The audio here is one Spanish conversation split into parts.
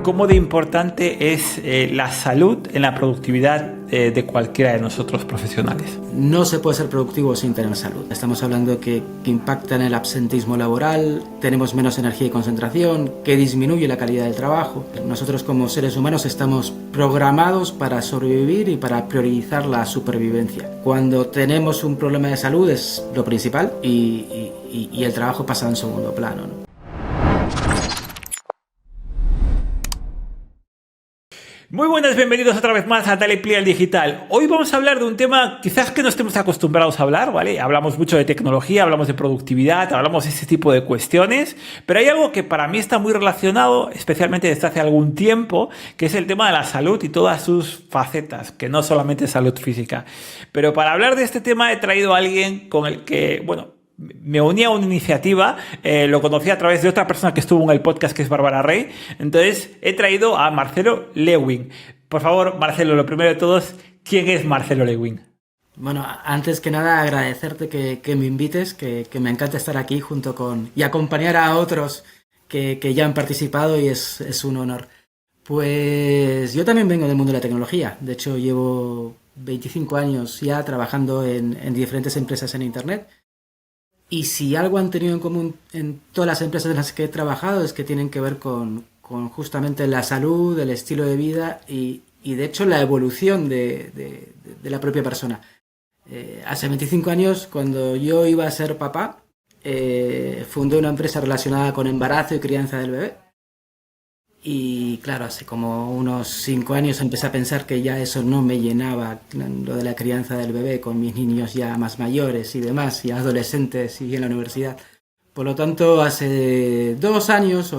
¿Cómo de importante es la salud en la productividad de cualquiera de nosotros profesionales? No se puede ser productivo sin tener salud. Estamos hablando que impacta en el absentismo laboral, tenemos menos energía y concentración, que disminuye la calidad del trabajo. Nosotros como seres humanos estamos programados para sobrevivir y para priorizar la supervivencia. Cuando tenemos un problema de salud es lo principal y el trabajo pasa en segundo plano, ¿no? Muy buenas, bienvenidos otra vez más a Dale Play al Digital. Hoy vamos a hablar de un tema quizás que no estemos acostumbrados a hablar, ¿vale? Hablamos mucho de tecnología, hablamos de productividad, hablamos de ese tipo de cuestiones, pero hay algo que para mí está muy relacionado, especialmente desde hace algún tiempo, que es el tema de la salud y todas sus facetas, que no solamente es salud física. Pero para hablar de este tema he traído a alguien con el que, me uní a una iniciativa, lo conocí a través de otra persona que estuvo en el podcast, que es Bárbara Rey. Entonces he traído a Marcelo Lewin. Por favor, Marcelo, lo primero de todos, ¿quién es Marcelo Lewin? Bueno, antes que nada agradecerte que me invites, que me encanta estar aquí junto con y acompañar a otros que ya han participado y es un honor. Pues yo también vengo del mundo de la tecnología. De hecho, llevo 25 años ya trabajando en diferentes empresas en Internet. Y si algo han tenido en común en todas las empresas en las que he trabajado es que tienen que ver con justamente la salud, el estilo de vida y de hecho la evolución de la propia persona. Hace 25 años, cuando yo iba a ser papá, fundé una empresa relacionada con embarazo y crianza del bebé. Y claro, hace como unos 5 años empecé a pensar que ya eso no me llenaba, lo de la crianza del bebé con mis niños ya más mayores y demás, y adolescentes y en la universidad. Por lo tanto, hace 2 años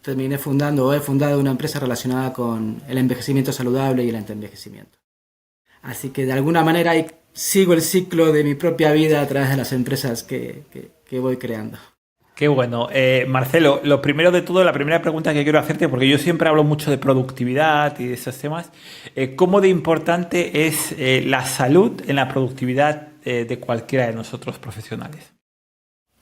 he fundado una empresa relacionada con el envejecimiento saludable y el antienvejecimiento. Así que de alguna manera sigo el ciclo de mi propia vida a través de las empresas que voy creando. Qué bueno. Marcelo, lo primero de todo, la primera pregunta que quiero hacerte, porque yo siempre hablo mucho de productividad y de esos temas, ¿cómo de importante es la salud en la productividad de cualquiera de nosotros profesionales?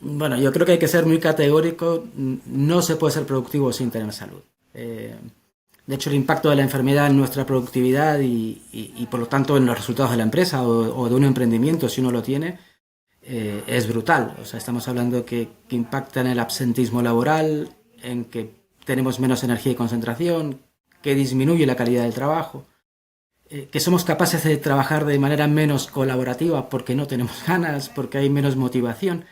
Bueno, yo creo que hay que ser muy categórico. No se puede ser productivo sin tener salud. De hecho, el impacto de la enfermedad en nuestra productividad y por lo tanto en los resultados de la empresa o de un emprendimiento, si uno lo tiene, es brutal. O sea, estamos hablando que impacta en el absentismo laboral, en que tenemos menos energía y concentración, que disminuye la calidad del trabajo, que somos capaces de trabajar de manera menos colaborativa porque no tenemos ganas, porque hay menos motivación.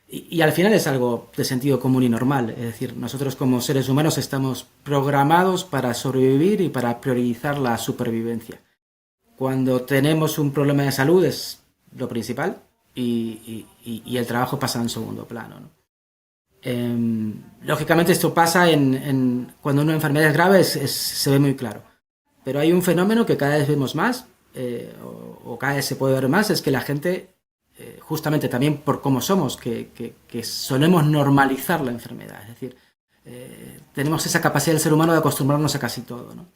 Y al final es algo de sentido común y normal. Es decir, nosotros como seres humanos estamos programados para sobrevivir y para priorizar la supervivencia. Cuando tenemos un problema de salud es lo principal. Y el trabajo pasa en segundo plano, ¿no? Lógicamente esto pasa cuando una enfermedad es grave se ve muy claro, pero hay un fenómeno que cada vez vemos más o cada vez se puede ver más, es que la gente justamente también por cómo somos que solemos normalizar la enfermedad, es decir, tenemos esa capacidad del ser humano de acostumbrarnos a casi todo, ¿no?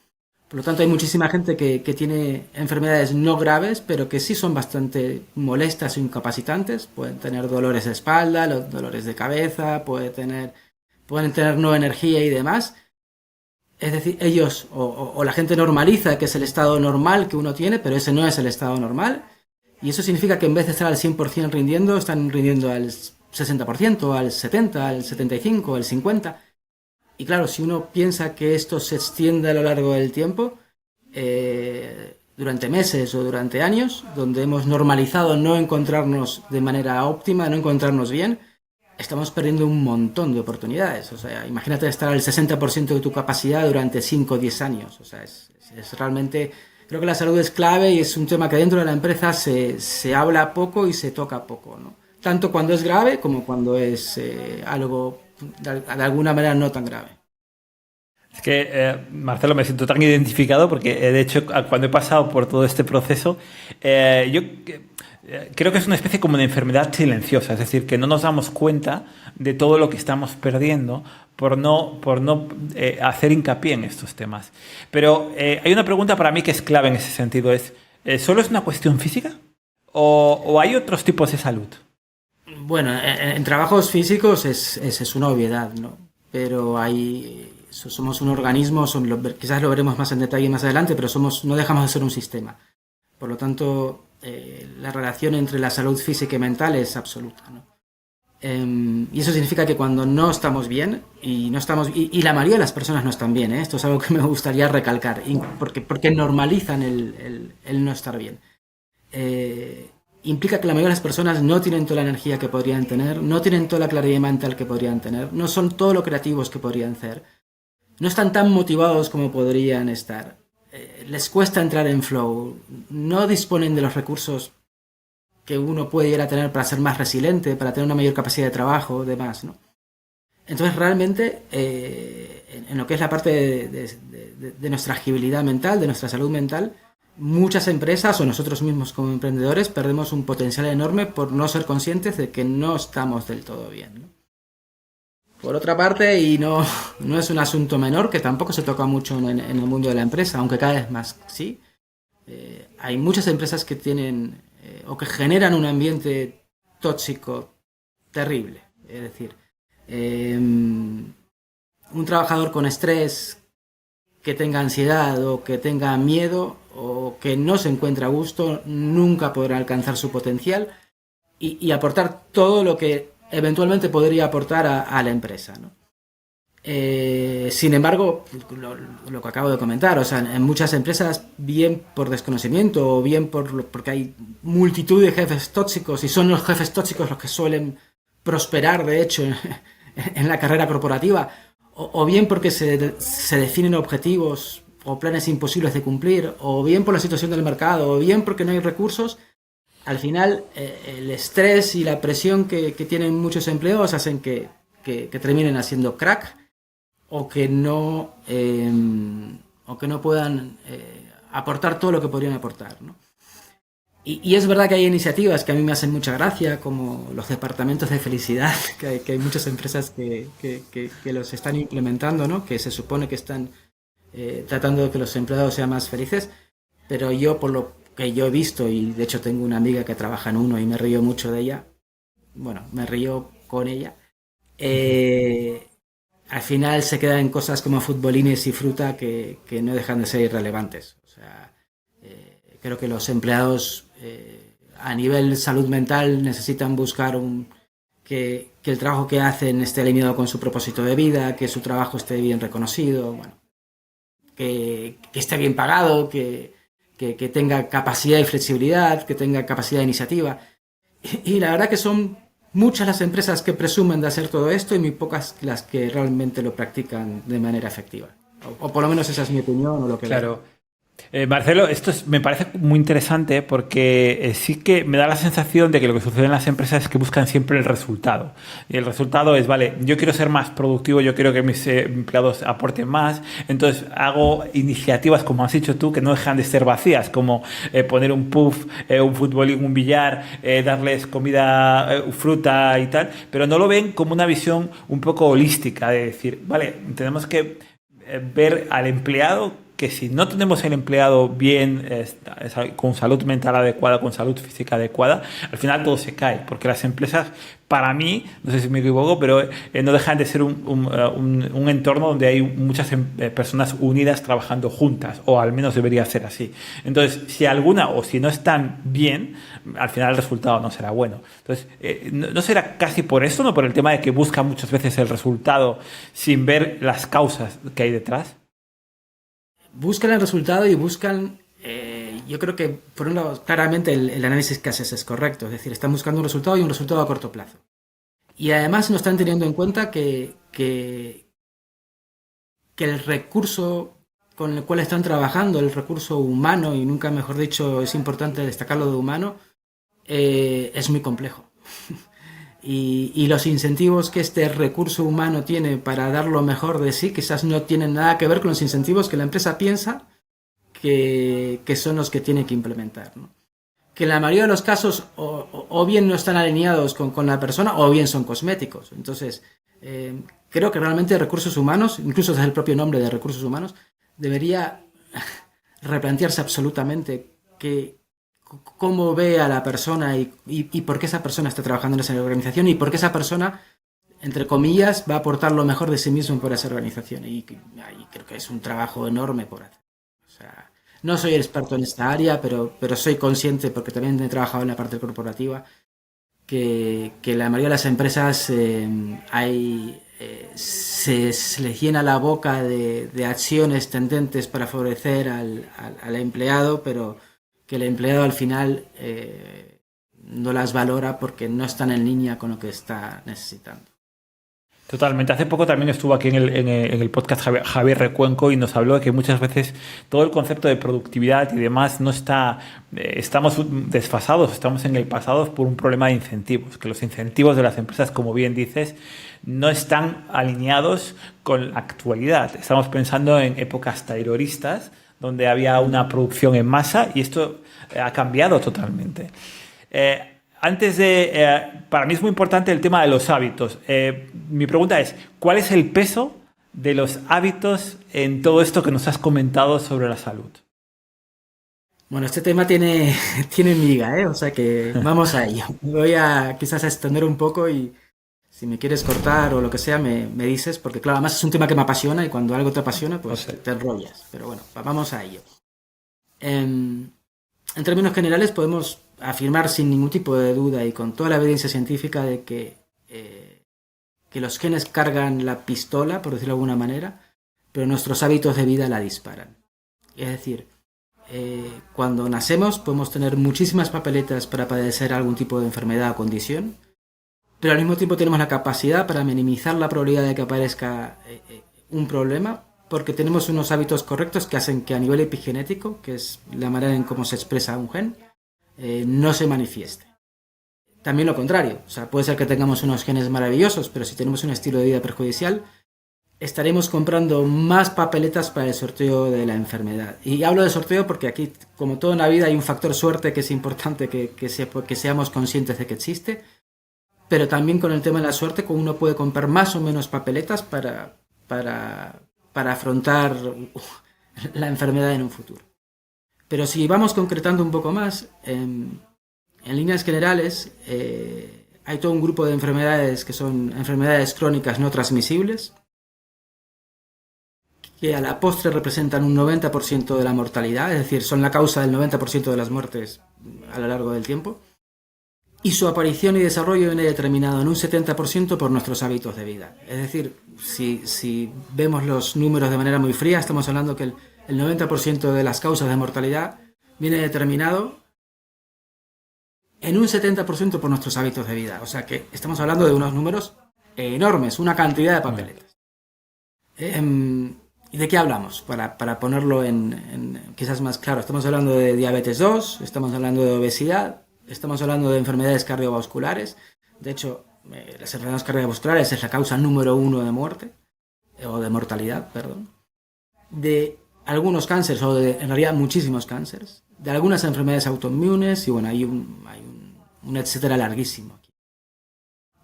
Por lo tanto, hay muchísima gente que tiene enfermedades no graves, pero que sí son bastante molestas o incapacitantes. Pueden tener dolores de espalda, dolores de cabeza, pueden tener no energía y demás. Es decir, ellos o la gente normaliza que es el estado normal que uno tiene, pero ese no es el estado normal. Y eso significa que en vez de estar al 100% rindiendo, están rindiendo al 60%, al 70%, al 75%, al 50%. Y claro, si uno piensa que esto se extiende a lo largo del tiempo, durante meses o durante años, donde hemos normalizado no encontrarnos de manera óptima, no encontrarnos bien, estamos perdiendo un montón de oportunidades. O sea, imagínate estar al 60% de tu capacidad durante 5 o 10 años. O sea, es realmente... Creo que la salud es clave y es un tema que dentro de la empresa se habla poco y se toca poco, ¿no? Tanto cuando es grave como cuando es algo de alguna manera no tan grave. Es que, Marcelo, me siento tan identificado porque, de hecho, cuando he pasado por todo este proceso, yo creo que es una especie como de enfermedad silenciosa, es decir, que no nos damos cuenta de todo lo que estamos perdiendo por no hacer hincapié en estos temas. Pero hay una pregunta para mí que es clave en ese sentido, ¿solo es una cuestión física o hay otros tipos de salud? Bueno, en trabajos físicos es una obviedad, ¿no? Pero hay somos un organismo, quizás lo veremos más en detalle más adelante, pero no dejamos de ser un sistema. Por lo tanto, la relación entre la salud física y mental es absoluta, ¿no? Y eso significa que cuando no estamos bien, y la mayoría de las personas no están bien, ¿eh? Esto es algo que me gustaría recalcar, porque normalizan el no estar bien. Implica que la mayoría de las personas no tienen toda la energía que podrían tener, no tienen toda la claridad mental que podrían tener, no son todo lo creativos que podrían ser, no están tan motivados como podrían estar, les cuesta entrar en flow, no disponen de los recursos que uno puede llegar a tener para ser más resiliente, para tener una mayor capacidad de trabajo, demás, ¿no? Entonces realmente en lo que es la parte de nuestra agilidad mental, de nuestra salud mental, muchas empresas o nosotros mismos como emprendedores perdemos un potencial enorme por no ser conscientes de que no estamos del todo bien, ¿no? Por otra parte, y no es un asunto menor, que tampoco se toca mucho en el mundo de la empresa, aunque cada vez más sí, hay muchas empresas que tienen o que generan un ambiente tóxico terrible. Es decir, un trabajador con estrés, que tenga ansiedad o que tenga miedo o que no se encuentre a gusto, nunca podrá alcanzar su potencial y aportar todo lo que eventualmente podría aportar a la empresa, ¿no? Sin embargo, lo que acabo de comentar, o sea, en muchas empresas, bien por desconocimiento o bien porque hay multitud de jefes tóxicos y son los jefes tóxicos los que suelen prosperar, de hecho, en la carrera corporativa, o bien porque se definen objetivos o planes imposibles de cumplir, o bien por la situación del mercado, o bien porque no hay recursos. Al final, el estrés y la presión que tienen muchos empleados hacen que terminen haciendo crack o que no puedan aportar todo lo que podrían aportar, ¿no? Y es verdad que hay iniciativas que a mí me hacen mucha gracia, como los departamentos de felicidad, que hay muchas empresas que los están implementando, ¿no? Que se supone que están tratando de que los empleados sean más felices, pero yo, por lo que yo he visto, y de hecho tengo una amiga que trabaja en uno y me río mucho de ella, bueno, me río con ella, al final se quedan en cosas como futbolines y fruta que no dejan de ser irrelevantes. O sea, creo que los empleados a nivel salud mental necesitan buscar que el trabajo que hacen esté alineado con su propósito de vida, que su trabajo esté bien reconocido, bueno, que esté bien pagado, que tenga capacidad y flexibilidad, que tenga capacidad de iniciativa. Y la verdad que son muchas las empresas que presumen de hacer todo esto y muy pocas las que realmente lo practican de manera efectiva. O por lo menos esa es mi opinión o lo que Claro. veo. Marcelo, me parece muy interesante porque sí que me da la sensación de que lo que sucede en las empresas es que buscan siempre el resultado. Y el resultado es, vale, yo quiero ser más productivo, yo quiero que mis empleados aporten más, entonces hago iniciativas, como has dicho tú, que no dejan de ser vacías, como poner un puff, un futbolín, un billar, darles comida, fruta y tal, pero no lo ven como una visión un poco holística, de decir, vale, tenemos que ver al empleado, que si no tenemos el empleado bien, con salud mental adecuada, con salud física adecuada, al final todo se cae, porque las empresas, para mí, no sé si me equivoco, pero no dejan de ser un entorno donde hay muchas personas unidas trabajando juntas, o al menos debería ser así. Entonces, si alguna o si no están bien, al final el resultado no será bueno. Entonces, ¿no será casi por eso, no por el tema de que buscan muchas veces el resultado sin ver las causas que hay detrás? Buscan el resultado y buscan, yo creo que por un lado claramente el análisis que haces es correcto, es decir, están buscando un resultado y un resultado a corto plazo. Y además no están teniendo en cuenta que el recurso con el cual están trabajando, el recurso humano, y nunca mejor dicho es importante destacarlo de humano, es muy complejo. Y los incentivos que este recurso humano tiene para dar lo mejor de sí quizás no tienen nada que ver con los incentivos que la empresa piensa que son los que tiene que implementar, ¿no? Que en la mayoría de los casos o bien no están alineados con la persona o bien son cosméticos. Entonces, creo que realmente recursos humanos, incluso desde el propio nombre de recursos humanos, debería replantearse absolutamente cómo ve a la persona y por qué esa persona está trabajando en esa organización y por qué esa persona entre comillas, va a aportar lo mejor de sí mismo por esa organización. Y creo que es un trabajo enorme por hacer. O sea, no soy experto en esta área, pero soy consciente, porque también he trabajado en la parte corporativa, que la mayoría de las empresas se les llena la boca de acciones tendentes para favorecer al empleado, pero que el empleado al final no las valora porque no están en línea con lo que está necesitando. Totalmente. Hace poco también estuvo aquí en el podcast Javier Recuenco y nos habló de que muchas veces todo el concepto de productividad y demás no está, estamos desfasados, estamos en el pasado por un problema de incentivos, que los incentivos de las empresas, como bien dices, no están alineados con la actualidad. Estamos pensando en épocas tayloristas, donde había una producción en masa y esto ha cambiado totalmente. Para mí es muy importante el tema de los hábitos. Mi pregunta es, ¿cuál es el peso de los hábitos en todo esto que nos has comentado sobre la salud? Bueno, este tema tiene miga, ¿eh? O sea que vamos a ello. Voy a quizás a extender un poco y si me quieres cortar o lo que sea, me dices, porque claro, además es un tema que me apasiona y cuando algo te apasiona, pues te enrollas. Pero bueno, vamos a ello. En términos generales podemos afirmar sin ningún tipo de duda y con toda la evidencia científica de que los genes cargan la pistola, por decirlo de alguna manera, pero nuestros hábitos de vida la disparan. Es decir, cuando nacemos podemos tener muchísimas papeletas para padecer algún tipo de enfermedad o condición, pero al mismo tiempo tenemos la capacidad para minimizar la probabilidad de que aparezca un problema porque tenemos unos hábitos correctos que hacen que a nivel epigenético, que es la manera en cómo se expresa un gen, no se manifieste. También lo contrario, o sea, puede ser que tengamos unos genes maravillosos, pero si tenemos un estilo de vida perjudicial, estaremos comprando más papeletas para el sorteo de la enfermedad. Y hablo de sorteo porque aquí, como todo en la vida, hay un factor suerte que es importante que seamos conscientes de que existe, pero también con el tema de la suerte, uno puede comprar más o menos papeletas para afrontar la enfermedad en un futuro. Pero si vamos concretando un poco más, en líneas generales, hay todo un grupo de enfermedades que son enfermedades crónicas no transmisibles, que a la postre representan un 90% de la mortalidad, es decir, son la causa del 90% de las muertes a lo largo del tiempo, y su aparición y desarrollo viene determinado en un 70% por nuestros hábitos de vida. Es decir, si vemos los números de manera muy fría, estamos hablando que el 90% de las causas de mortalidad viene determinado en un 70% por nuestros hábitos de vida. O sea que estamos hablando de unos números enormes, una cantidad de papeletas. ¿Y de qué hablamos? Para ponerlo en quizás más claro, estamos hablando de diabetes 2, estamos hablando de obesidad, estamos hablando de enfermedades cardiovasculares. De hecho, las enfermedades cardiovasculares es la causa número 1 de muerte, o de mortalidad, perdón. De algunos cánceres, en realidad muchísimos cánceres, de algunas enfermedades autoinmunes, y bueno, hay un etcétera larguísimo aquí.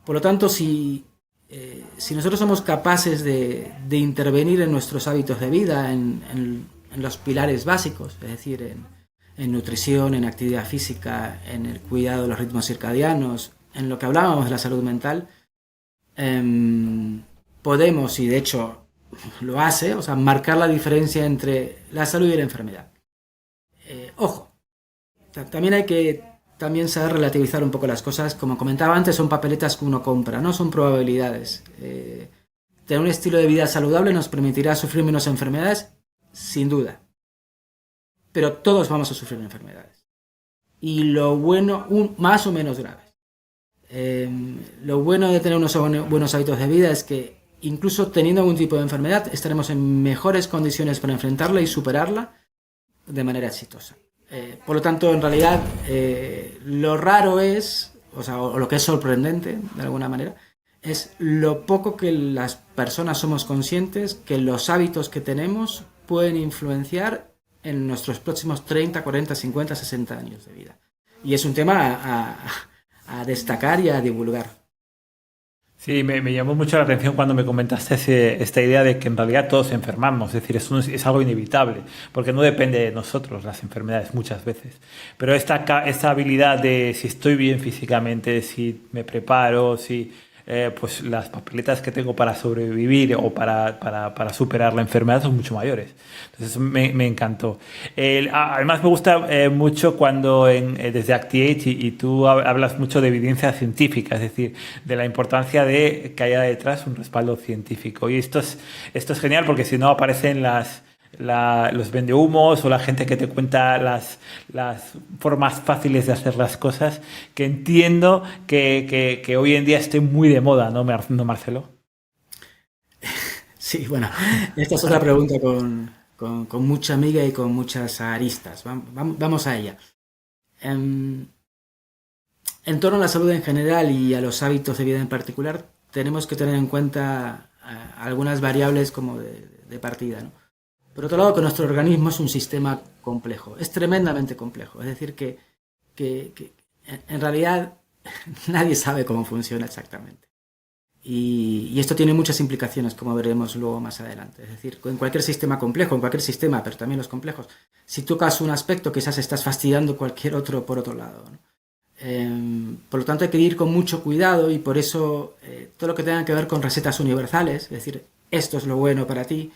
Por lo tanto, si nosotros somos capaces de intervenir en nuestros hábitos de vida, en los pilares básicos, es decir, en nutrición, en actividad física, en el cuidado de los ritmos circadianos, en lo que hablábamos de la salud mental, podemos, y de hecho lo hace, o sea, marcar la diferencia entre la salud y la enfermedad. Ojo, también hay que saber relativizar un poco las cosas. Como comentaba antes, son papeletas que uno compra, no son probabilidades. Tener un estilo de vida saludable nos permitirá sufrir menos enfermedades, sin duda. Pero todos vamos a sufrir enfermedades. Y lo bueno, más o menos graves. Lo bueno de tener unos buenos hábitos de vida es que incluso teniendo algún tipo de enfermedad estaremos en mejores condiciones para enfrentarla y superarla de manera exitosa. Por lo tanto, en realidad, lo raro es, o lo que es sorprendente de alguna manera, es lo poco que las personas somos conscientes que los hábitos que tenemos pueden influenciar en nuestros próximos 30, 40, 50, 60 años de vida. Y es un tema a destacar y a divulgar. Sí, me llamó mucho la atención cuando me comentaste esta idea de que en realidad todos enfermamos, es decir, es algo inevitable, porque no depende de nosotros las enfermedades muchas veces. Pero esta habilidad de si estoy bien físicamente, si me preparo, si pues las papeletas que tengo para sobrevivir o para superar la enfermedad son mucho mayores. Entonces me encantó. Además me gusta mucho cuando desde ActiAge y tú hablas mucho de evidencia científica, es decir, de la importancia de que haya detrás un respaldo científico. Y esto es genial porque si no aparecen los vendehumos o la gente que te cuenta las formas fáciles de hacer las cosas, que entiendo que hoy en día esté muy de moda, ¿no, Marcelo? Sí, bueno, esta es otra pregunta con mucha miga y con muchas aristas. Vamos a ella. En torno a la salud en general y a los hábitos de vida en particular, tenemos que tener en cuenta algunas variables como de partida, ¿no? Por otro lado, que nuestro organismo es un sistema complejo, es tremendamente complejo. Es decir, que en realidad nadie sabe cómo funciona exactamente. Y esto tiene muchas implicaciones, como veremos luego más adelante. Es decir, en cualquier sistema complejo, en cualquier sistema, pero también los complejos, si tocas un aspecto, quizás estás fastidiando cualquier otro por otro lado, ¿no? Por lo tanto, hay que ir con mucho cuidado y por eso todo lo que tenga que ver con recetas universales, es decir, esto es lo bueno para ti,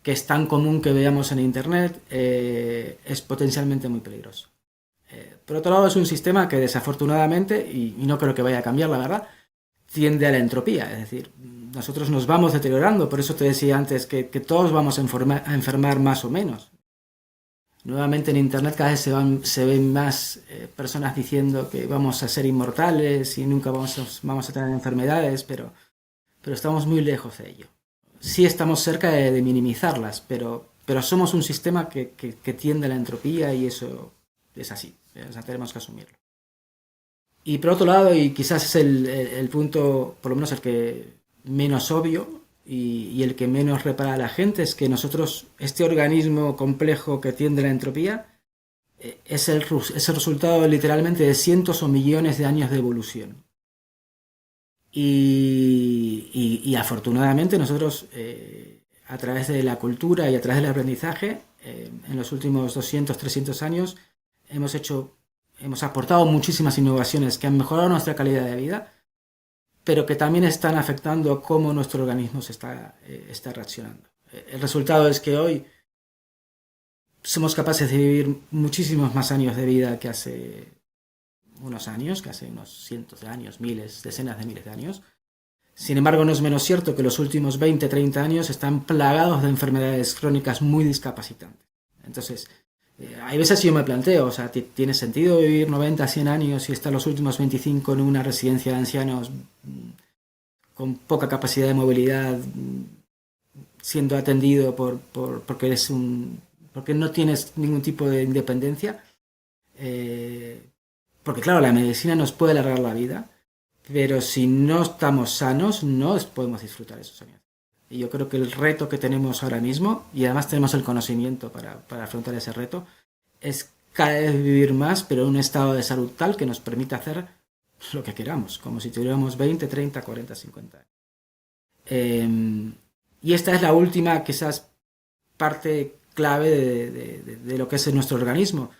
que es tan común que veamos en Internet, es potencialmente muy peligroso. Por otro lado, es un sistema que desafortunadamente, y no creo que vaya a cambiar, la verdad, tiende a la entropía. Es decir, nosotros nos vamos deteriorando, por eso te decía antes que todos vamos a enfermar más o menos. Nuevamente en Internet cada vez se ven más personas diciendo que vamos a ser inmortales y nunca vamos a tener enfermedades, pero estamos muy lejos de ello. Sí estamos cerca de minimizarlas, pero somos un sistema que tiende a la entropía y eso es así, o sea, tenemos que asumirlo. Y por otro lado, y quizás es el punto, por lo menos el que menos obvio y el que menos repara a la gente, es que nosotros, este organismo complejo que tiende a la entropía, es el resultado literalmente de cientos o millones de años de evolución. Y afortunadamente nosotros, a través de la cultura y a través del aprendizaje, en los últimos 200, 300 años, hemos aportado muchísimas innovaciones que han mejorado nuestra calidad de vida, pero que también están afectando cómo nuestro organismo se está reaccionando. El resultado es que hoy somos capaces de vivir muchísimos más años de vida que hace unos años, que hace unos cientos de años, miles, decenas de miles de años. Sin embargo, no es menos cierto que los últimos 20, 30 años están plagados de enfermedades crónicas muy discapacitantes. Entonces, hay veces yo me planteo, o sea, ¿tiene sentido vivir 90, 100 años y estar los últimos 25 en una residencia de ancianos con poca capacidad de movilidad, siendo atendido porque no tienes ningún tipo de independencia? Porque claro, la medicina nos puede alargar la vida, pero si no estamos sanos, no podemos disfrutar esos años. Y yo creo que el reto que tenemos ahora mismo, y además tenemos el conocimiento para afrontar ese reto, es cada vez vivir más, pero en un estado de salud tal que nos permita hacer lo que queramos, como si tuviéramos 20, 30, 40, 50 años. Y esta es la última, quizás, parte clave de lo que es nuestro organismo,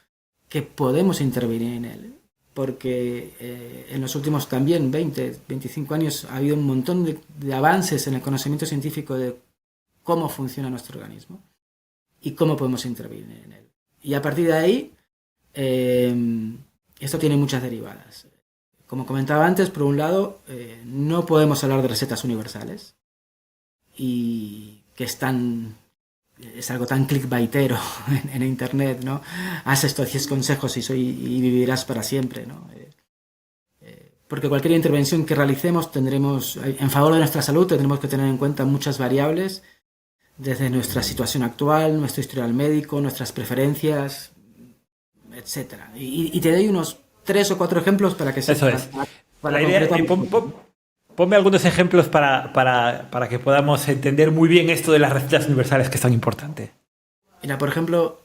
que podemos intervenir en él. Porque en los últimos también 20, 25 años ha habido un montón de avances en el conocimiento científico de cómo funciona nuestro organismo y cómo podemos intervenir en él. Y a partir de ahí, esto tiene muchas derivadas. Como comentaba antes, por un lado, no podemos hablar de recetas universales y que es algo tan clickbaitero en Internet, ¿no? Haz estos 10 consejos y vivirás para siempre, ¿no? Porque cualquier intervención que realicemos en favor de nuestra salud, tendremos que tener en cuenta muchas variables, desde nuestra situación actual, nuestro historial médico, nuestras preferencias, etc. Y te doy unos 3 o 4 ejemplos para que Eso es. La idea, ponme algunos ejemplos para que podamos entender muy bien esto de las recetas universales, que es tan importante. Mira, por ejemplo,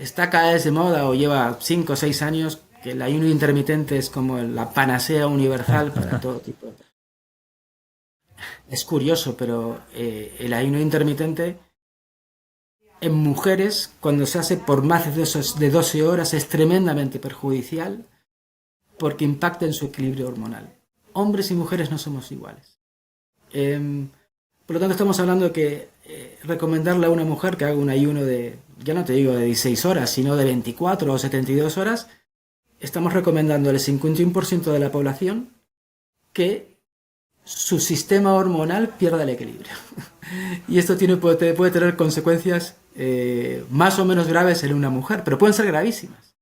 está cada vez de moda o lleva 5 o 6 años que el ayuno intermitente es como la panacea universal para todo tipo de... Es curioso, pero el ayuno intermitente en mujeres, cuando se hace por más de 12 horas, es tremendamente perjudicial porque impacta en su equilibrio hormonal. hombres y mujeres no somos iguales. Por lo tanto, estamos hablando de que recomendarle a una mujer que haga un ayuno de, ya no te digo de 16 horas, sino de 24 o 72 horas, estamos recomendando al 51% de la población que su sistema hormonal pierda el equilibrio. Y esto puede tener consecuencias más o menos graves en una mujer, pero pueden ser gravísimas.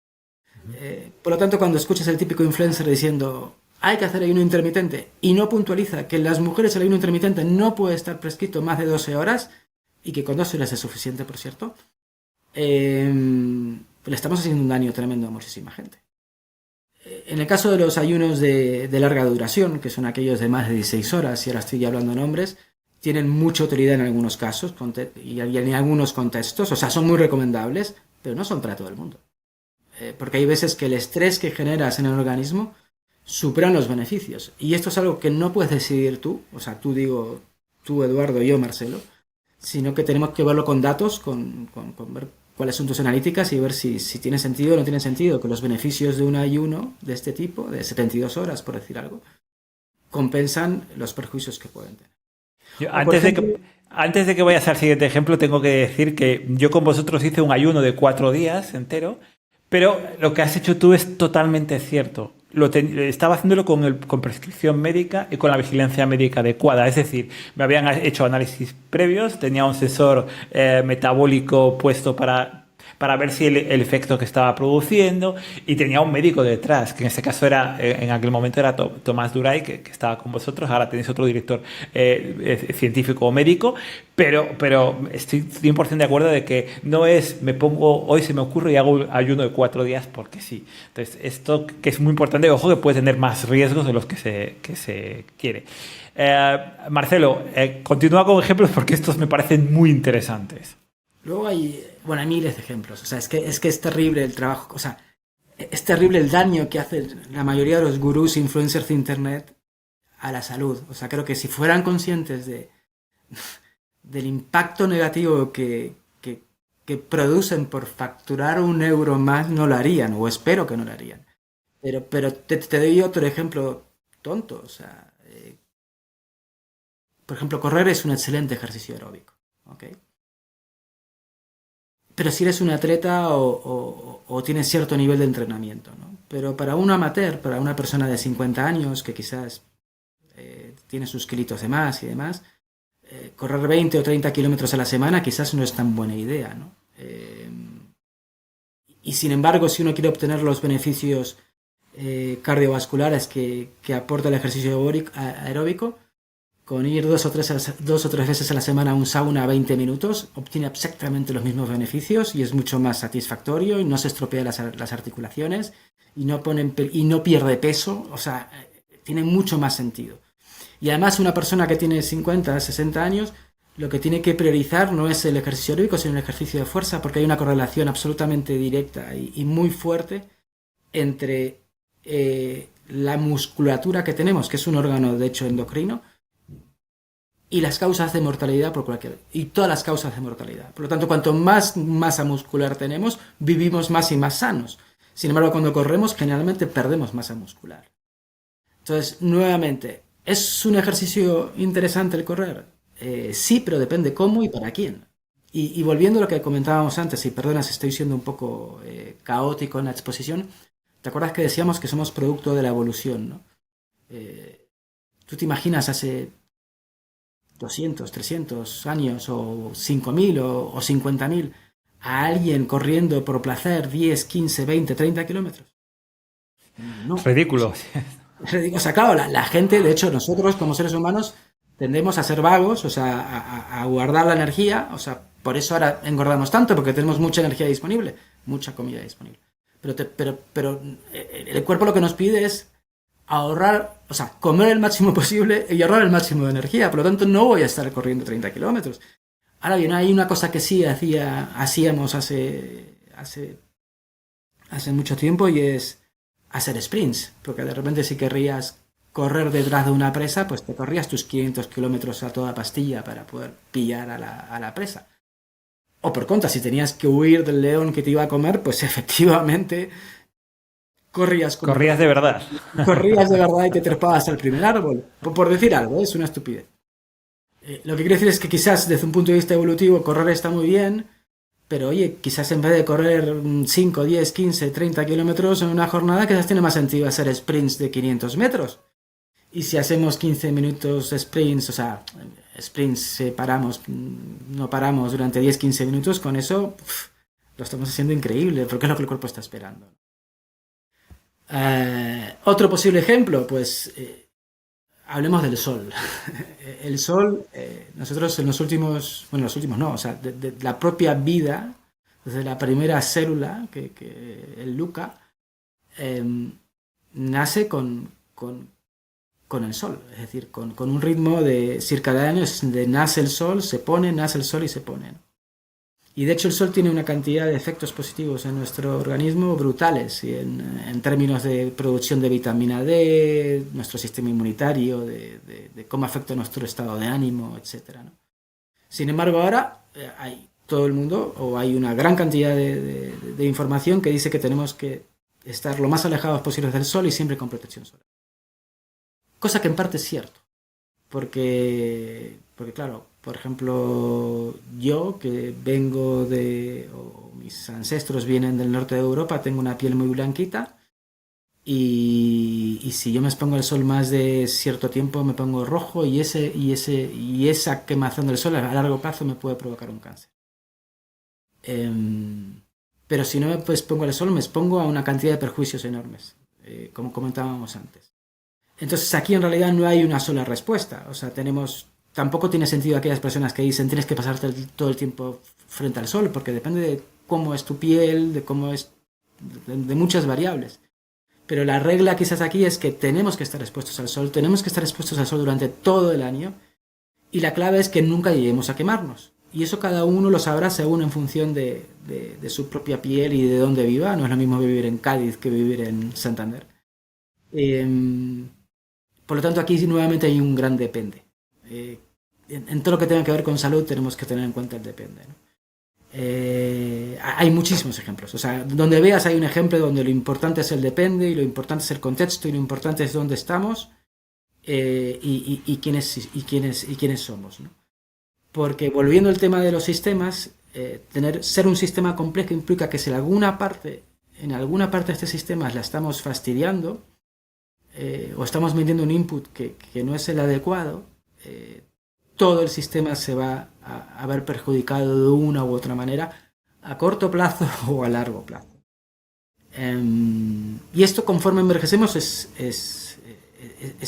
Por lo tanto, cuando escuchas el típico influencer diciendo hay que hacer ayuno intermitente y no puntualiza que en las mujeres el ayuno intermitente no puede estar prescrito más de 12 horas, y que con 12 horas es suficiente, por cierto, le estamos haciendo un daño tremendo a muchísima gente. En el caso de los ayunos de larga duración, que son aquellos de más de 16 horas, y ahora estoy hablando en hombres, tienen mucha utilidad en algunos casos y en algunos contextos, o sea, son muy recomendables, pero no son para todo el mundo. Porque hay veces que el estrés que generas en el organismo superan los beneficios. Y esto es algo que no puedes decidir tú, o sea, tú Eduardo, yo Marcelo, sino que tenemos que verlo con datos, con ver cuáles son tus analíticas y ver si tiene sentido o no tiene sentido que los beneficios de un ayuno de este tipo, de 72 horas, por decir algo, compensan los perjuicios que pueden tener. Antes de que vayas al siguiente ejemplo, tengo que decir que yo con vosotros hice un ayuno de 4 días entero, pero lo que has hecho tú es totalmente cierto. Estaba haciéndolo con prescripción médica y con la vigilancia médica adecuada. Es decir, me habían hecho análisis previos, tenía un sensor metabólico puesto para ver si el efecto que estaba produciendo, y tenía un médico detrás, que en este caso en aquel momento era Tomás Duray, que estaba con vosotros. Ahora tenéis otro director científico o médico, pero estoy 100% de acuerdo de que no es me pongo, hoy se me ocurre y hago un ayuno de 4 días porque sí. Entonces, esto que es muy importante, ojo, que puede tener más riesgos de los que se quiere. Marcelo, continúa con ejemplos porque estos me parecen muy interesantes. Luego hay miles de ejemplos. O sea, es que es terrible el trabajo. O sea, es terrible el daño que hacen la mayoría de los gurús e influencers de internet a la salud. O sea, creo que si fueran conscientes del impacto negativo que producen por facturar €1 más, no lo harían, o espero que no lo harían. Pero te doy otro ejemplo tonto. O sea, por ejemplo, correr es un excelente ejercicio aeróbico. ¿Ok? Pero si eres un atleta o tienes cierto nivel de entrenamiento, ¿no? Pero para un amateur, para una persona de 50 años que quizás tiene sus kilitos de más y demás, correr 20 o 30 kilómetros a la semana quizás no es tan buena idea, ¿no? Y sin embargo, si uno quiere obtener los beneficios cardiovasculares que aporta el ejercicio aeróbico, con ir 2 o 3 veces a la semana a un sauna a 20 minutos, obtiene exactamente los mismos beneficios y es mucho más satisfactorio y no se estropea las articulaciones y no pierde peso. O sea, tiene mucho más sentido. Y además, una persona que tiene 50, 60 años, lo que tiene que priorizar no es el ejercicio aeróbico, sino el ejercicio de fuerza, porque hay una correlación absolutamente directa y muy fuerte entre la musculatura que tenemos, que es un órgano de hecho endocrino, y las causas de mortalidad y todas las causas de mortalidad. Por lo tanto, cuanto más masa muscular tenemos, vivimos más y más sanos. Sin embargo, cuando corremos, generalmente perdemos masa muscular. Entonces, nuevamente, ¿es un ejercicio interesante el correr? Sí, pero depende cómo y para quién. Y volviendo a lo que comentábamos antes, y perdona si estoy siendo un poco caótico en la exposición, ¿te acuerdas que decíamos que somos producto de la evolución, ¿no? ¿Tú te imaginas hace 200, 300 años, o 5.000 o 50.000, a alguien corriendo por placer 10, 15, 20, 30 kilómetros? No. Ridículo. O sea, claro, la gente, de hecho, nosotros como seres humanos tendemos a ser vagos, o sea, a guardar la energía. O sea, por eso ahora engordamos tanto, porque tenemos mucha energía disponible, mucha comida disponible. Pero el cuerpo lo que nos pide es ahorrar, o sea, comer el máximo posible y ahorrar el máximo de energía. Por lo tanto, no voy a estar corriendo 30 kilómetros. Ahora bien, hay una cosa que sí hacíamos hace mucho tiempo, y es hacer sprints. Porque de repente, si querrías correr detrás de una presa, pues te corrías tus 500 kilómetros a toda pastilla para poder pillar a la presa. O por contra, si tenías que huir del león que te iba a comer, pues efectivamente corrías como... Corrías de verdad. Corrías de verdad y te trepabas al primer árbol. Por decir algo, es una estupidez. Lo que quiero decir es que quizás desde un punto de vista evolutivo correr está muy bien, pero oye, quizás en vez de correr 5, 10, 15, 30 kilómetros en una jornada, quizás tiene más sentido hacer sprints de 500 metros. Y si hacemos 15 minutos de sprints, o sea, sprints no paramos durante 10-15 minutos, con eso lo estamos haciendo increíble, porque es lo que el cuerpo está esperando. Otro posible ejemplo, pues hablemos del sol. El sol, nosotros en los últimos no, o sea, de la propia vida, desde la primera célula, que el Luca, nace con el sol, es decir, con un ritmo de circadiano, de nace el sol, se pone, nace el sol y se pone, ¿no? Y de hecho el sol tiene una cantidad de efectos positivos en nuestro organismo brutales, y en términos de producción de vitamina D, nuestro sistema inmunitario, de cómo afecta nuestro estado de ánimo, etc., ¿no? Sin embargo, ahora hay todo el mundo, o hay una gran cantidad de información que dice que tenemos que estar lo más alejados posibles del sol y siempre con protección solar. Cosa que en parte es cierto, porque claro, por ejemplo, yo que vengo o mis ancestros vienen del norte de Europa, tengo una piel muy blanquita, y si yo me expongo al sol más de cierto tiempo me pongo rojo, y esa quemazón del sol a largo plazo me puede provocar un cáncer. Pero si no me expongo al sol, me expongo a una cantidad de perjuicios enormes, como comentábamos antes. Entonces aquí en realidad no hay una sola respuesta. O sea, tampoco tiene sentido aquellas personas que dicen tienes que pasarte todo el tiempo frente al sol, porque depende de cómo es tu piel, de cómo es, de muchas variables. Pero la regla quizás aquí es que tenemos que estar expuestos al sol, tenemos que estar expuestos al sol durante todo el año, y la clave es que nunca lleguemos a quemarnos. Y eso cada uno lo sabrá según en función de su propia piel y de dónde viva. No es lo mismo vivir en Cádiz que vivir en Santander. Por lo tanto, aquí nuevamente hay un gran depende. En todo lo que tenga que ver con salud tenemos que tener en cuenta el depende, ¿no? Hay muchísimos ejemplos. O sea, donde veas hay un ejemplo donde lo importante es el depende, y lo importante es el contexto, y lo importante es dónde estamos, y quiénes somos, ¿no? Porque volviendo al tema de los sistemas, ser un sistema complejo implica que si en alguna parte de este sistema la estamos fastidiando, o estamos metiendo un input que no es el adecuado, todo el sistema se va a ver perjudicado de una u otra manera, a corto plazo o a largo plazo. Y esto, conforme envejecemos, es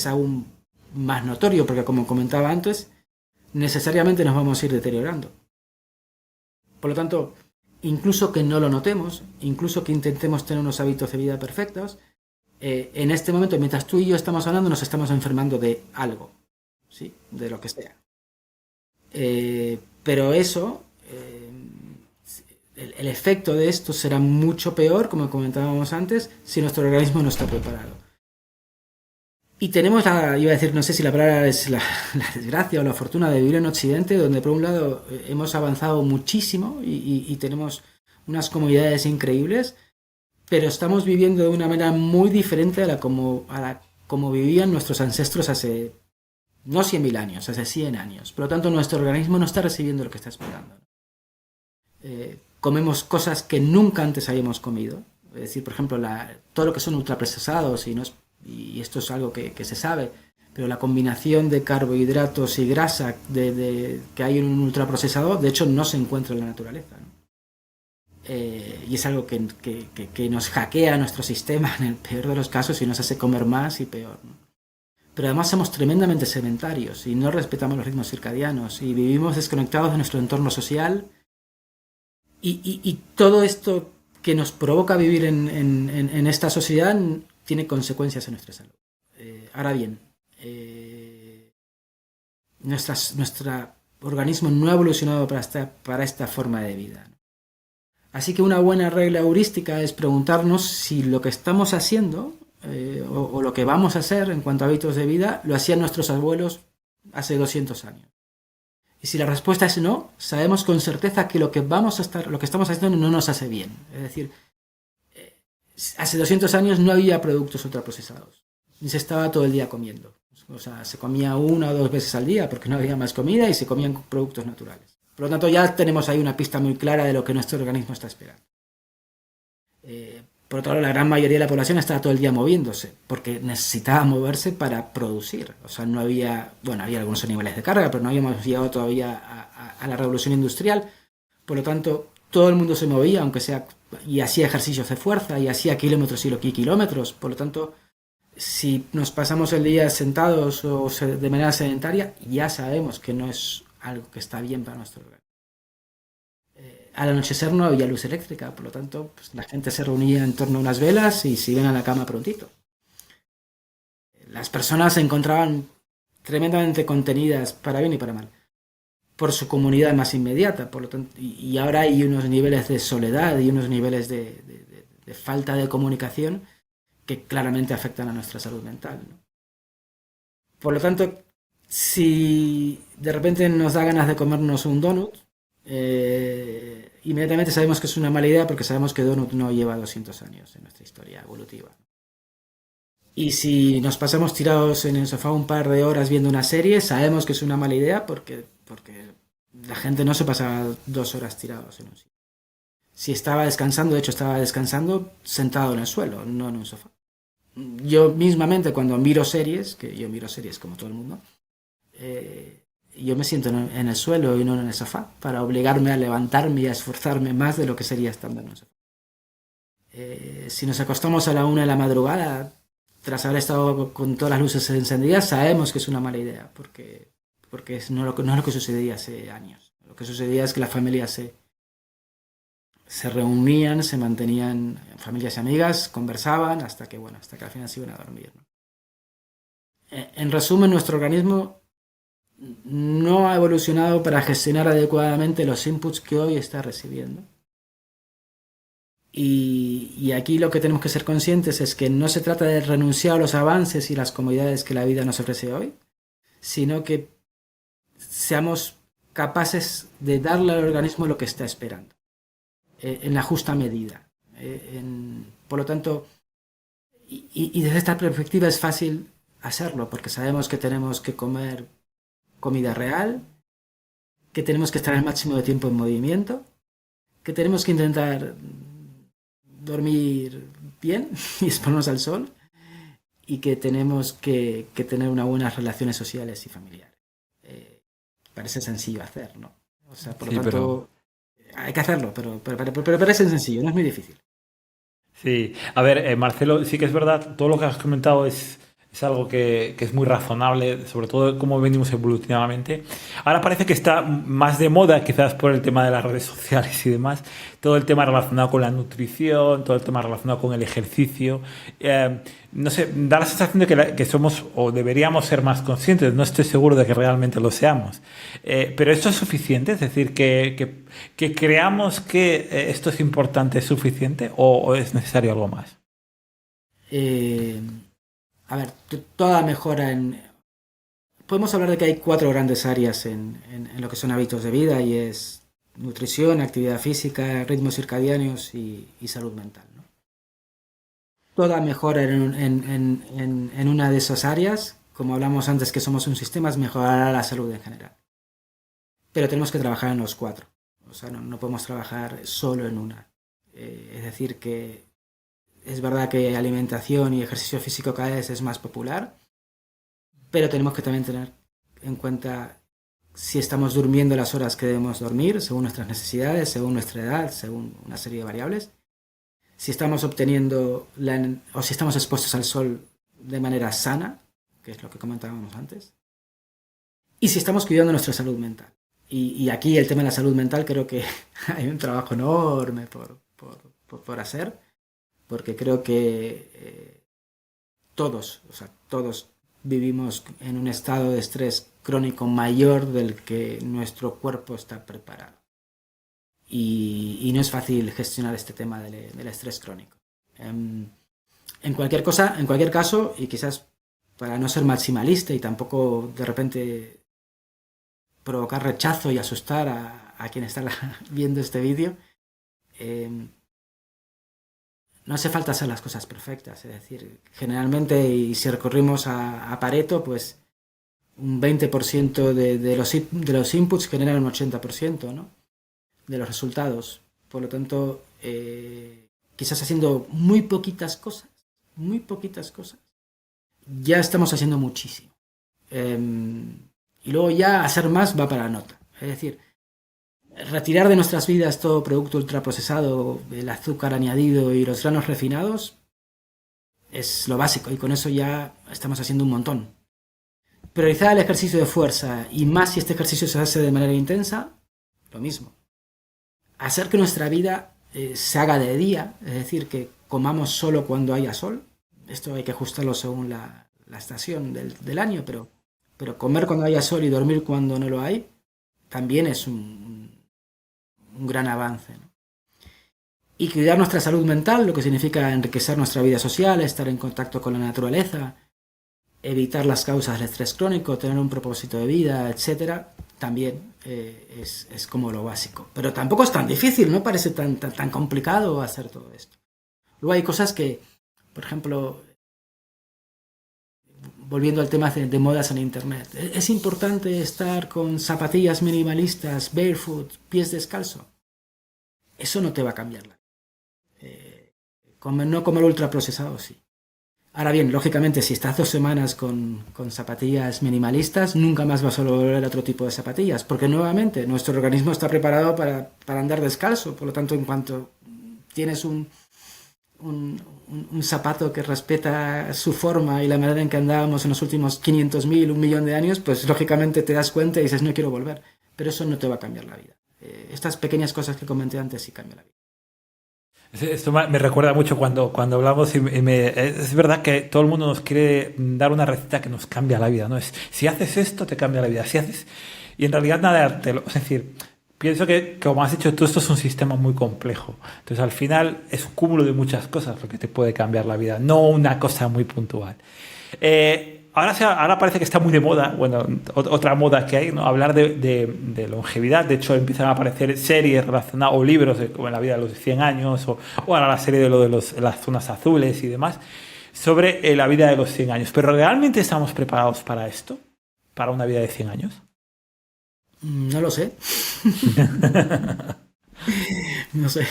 aún más notorio, porque como comentaba antes, necesariamente nos vamos a ir deteriorando. Por lo tanto, incluso que no lo notemos, incluso que intentemos tener unos hábitos de vida perfectos, en este momento, mientras tú y yo estamos hablando, nos estamos enfermando de algo, ¿sí? De lo que sea. Pero eso, el efecto de esto será mucho peor, como comentábamos antes, si nuestro organismo no está preparado. Y tenemos iba a decir, no sé si la palabra es la desgracia o la fortuna de vivir en Occidente, donde por un lado hemos avanzado muchísimo y tenemos unas comodidades increíbles, pero estamos viviendo de una manera muy diferente a la como vivían nuestros ancestros hace, no 100.000 años, hace 100 años. Por lo tanto, nuestro organismo no está recibiendo lo que está esperando. Comemos cosas que nunca antes habíamos comido. Es decir, por ejemplo, todo lo que son ultraprocesados, y esto es algo que se sabe, pero la combinación de carbohidratos y grasa que hay en un ultraprocesador, de hecho, no se encuentra en la naturaleza, ¿no? Y es algo que nos hackea nuestro sistema en el peor de los casos y nos hace comer más y peor, ¿no? Pero además somos tremendamente sedentarios y no respetamos los ritmos circadianos y vivimos desconectados de nuestro entorno social, y todo esto que nos provoca vivir en esta sociedad tiene consecuencias en nuestra salud. Ahora bien, nuestro organismo no ha evolucionado para esta forma de vida, ¿no? Así que una buena regla heurística es preguntarnos si lo que estamos haciendo, o lo que vamos a hacer en cuanto a hábitos de vida, lo hacían nuestros abuelos hace 200 años. Y si la respuesta es no, sabemos con certeza que lo que estamos haciendo no nos hace bien. Es decir, Hace 200 años no había productos ultraprocesados, ni se estaba todo el día comiendo. O sea, se comía 1 o 2 veces al día porque no había más comida y se comían productos naturales. Por lo tanto, ya tenemos ahí una pista muy clara de lo que nuestro organismo está esperando. Por otro lado, la gran mayoría de la población estaba todo el día moviéndose, porque necesitaba moverse para producir. O sea, no había, bueno, había algunos niveles de carga, pero no habíamos llegado todavía a la revolución industrial. Por lo tanto, todo el mundo se movía, aunque sea, y hacía ejercicios de fuerza, y hacía kilómetros y kilómetros. Por lo tanto, si nos pasamos el día sentados o de manera sedentaria, ya sabemos que no es algo que está bien para nuestro organismo. Al anochecer no había luz eléctrica, por lo tanto, pues, la gente se reunía en torno a unas velas y se iban a la cama prontito. Las personas se encontraban tremendamente contenidas, para bien y para mal, por su comunidad más inmediata, por lo tanto, y ahora hay unos niveles de soledad y unos niveles de falta de comunicación que claramente afectan a nuestra salud mental, ¿no? Por lo tanto, si de repente nos da ganas de comernos un donut, inmediatamente sabemos que es una mala idea porque sabemos que donut no lleva 200 años en nuestra historia evolutiva. Y si nos pasamos tirados en el sofá un par de horas viendo una serie, sabemos que es una mala idea porque la gente no se pasaba 2 horas tirados en un sitio. Si estaba descansando, de hecho estaba descansando sentado en el suelo, no en un sofá. Yo mismamente cuando miro series, que yo miro series como todo el mundo, yo me siento en el suelo y no en el sofá para obligarme a levantarme y a esforzarme más de lo que sería estando en el sofá. Si nos acostamos a la 1 de la madrugada, tras haber estado con todas las luces encendidas, sabemos que es una mala idea, porque no es lo que sucedía hace años. Lo que sucedía es que las familias se reunían, se mantenían familias y amigas, conversaban hasta que al final se iban a dormir, ¿no? En resumen, nuestro organismo no ha evolucionado para gestionar adecuadamente los inputs que hoy está recibiendo. Y aquí lo que tenemos que ser conscientes es que no se trata de renunciar a los avances y las comodidades que la vida nos ofrece hoy, sino que seamos capaces de darle al organismo lo que está esperando, en la justa medida. Por lo tanto, y desde esta perspectiva es fácil hacerlo, porque sabemos que tenemos que comer comida real, que tenemos que estar el máximo de tiempo en movimiento, que tenemos que intentar dormir bien y exponernos al sol, y que tenemos que tener unas buenas relaciones sociales y familiares. Parece sencillo hacer, ¿no? O sea, por lo tanto, hay que hacerlo, pero parece sencillo, no es muy difícil. Sí, a ver, Marcelo, sí que es verdad, todo lo que has comentado es algo que es muy razonable, sobre todo cómo venimos evolutivamente. Ahora parece que está más de moda, quizás por el tema de las redes sociales y demás, todo el tema relacionado con la nutrición, todo el tema relacionado con el ejercicio. No sé, da la sensación de que somos o deberíamos ser más conscientes, no estoy seguro de que realmente lo seamos. Pero esto es suficiente, es decir, que creamos que esto es importante, ¿es suficiente o es necesario algo más? A ver, toda mejora Podemos hablar de que hay 4 grandes áreas en lo que son hábitos de vida, y es nutrición, actividad física, ritmos circadianos y salud mental, ¿no? Toda mejora en una de esas áreas, como hablamos antes que somos un sistema, mejorará la salud en general. Pero tenemos que trabajar en los 4. O sea, no podemos trabajar solo en una. Es decir, que es verdad que alimentación y ejercicio físico cada vez es más popular, pero tenemos que también tener en cuenta si estamos durmiendo las horas que debemos dormir, según nuestras necesidades, según nuestra edad, según una serie de variables. Si estamos obteniendo o si estamos expuestos al sol de manera sana, que es lo que comentábamos antes. Y si estamos cuidando nuestra salud mental. Y aquí el tema de la salud mental creo que hay un trabajo enorme por hacer, porque creo que todos vivimos en un estado de estrés crónico mayor del que nuestro cuerpo está preparado. Y no es fácil gestionar este tema del estrés crónico. En cualquier caso, y quizás para no ser maximalista y tampoco de repente provocar rechazo y asustar a quien está viendo este vídeo, no hace falta hacer las cosas perfectas. Es decir, generalmente, y si recurrimos a Pareto, pues un 20% de los inputs generan un 80%, ¿no? De los resultados. Por lo tanto, quizás haciendo muy poquitas cosas, ya estamos haciendo muchísimo. Y luego ya hacer más va para la nota. Es decir, retirar de nuestras vidas todo producto ultraprocesado, el azúcar añadido y los granos refinados es lo básico, y con eso ya estamos haciendo un montón. Priorizar el ejercicio de fuerza, y más si este ejercicio se hace de manera intensa, lo mismo. Hacer que nuestra vida se haga de día, es decir, que comamos solo cuando haya sol. Esto hay que ajustarlo según la estación del año, pero comer cuando haya sol y dormir cuando no lo hay también es un gran avance, ¿no? Y cuidar nuestra salud mental, lo que significa enriquecer nuestra vida social, estar en contacto con la naturaleza, evitar las causas del estrés crónico, tener un propósito de vida, etcétera, también es como lo básico. Pero tampoco es tan difícil, no parece tan complicado hacer todo esto. Luego hay cosas que, por ejemplo, volviendo al tema de modas en internet, es importante estar con zapatillas minimalistas, barefoot, pies descalzo. Eso no te va a cambiar la vida. No comer ultraprocesado, sí. Ahora bien, lógicamente, si estás 2 semanas con zapatillas minimalistas, nunca más vas a volver a otro tipo de zapatillas, porque nuevamente nuestro organismo está preparado para andar descalzo. Por lo tanto, en cuanto tienes un zapato que respeta su forma y la manera en que andábamos en los últimos 500.000, 1.000.000 de años, pues lógicamente te das cuenta y dices, no quiero volver. Pero eso no te va a cambiar la vida. Estas pequeñas cosas que comenté antes sí cambian la vida. Esto me recuerda mucho cuando hablamos es verdad que todo el mundo nos quiere dar una receta que nos cambia la vida, ¿no? Es, si haces esto, te cambia la vida. Si haces... Y en realidad nada, es decir, pienso que, como has dicho tú, esto es un sistema muy complejo. Entonces, al final, es un cúmulo de muchas cosas lo que te puede cambiar la vida, no una cosa muy puntual. Ahora parece que está muy de moda, bueno, otra moda que hay, ¿no? Hablar de longevidad. De hecho, empiezan a aparecer series relacionadas o libros como en la vida de los 100 años o ahora la serie de las zonas azules y demás sobre la vida de los 100 años. Pero ¿realmente estamos preparados para esto? ¿Para una vida de 100 años? No lo sé. No sé.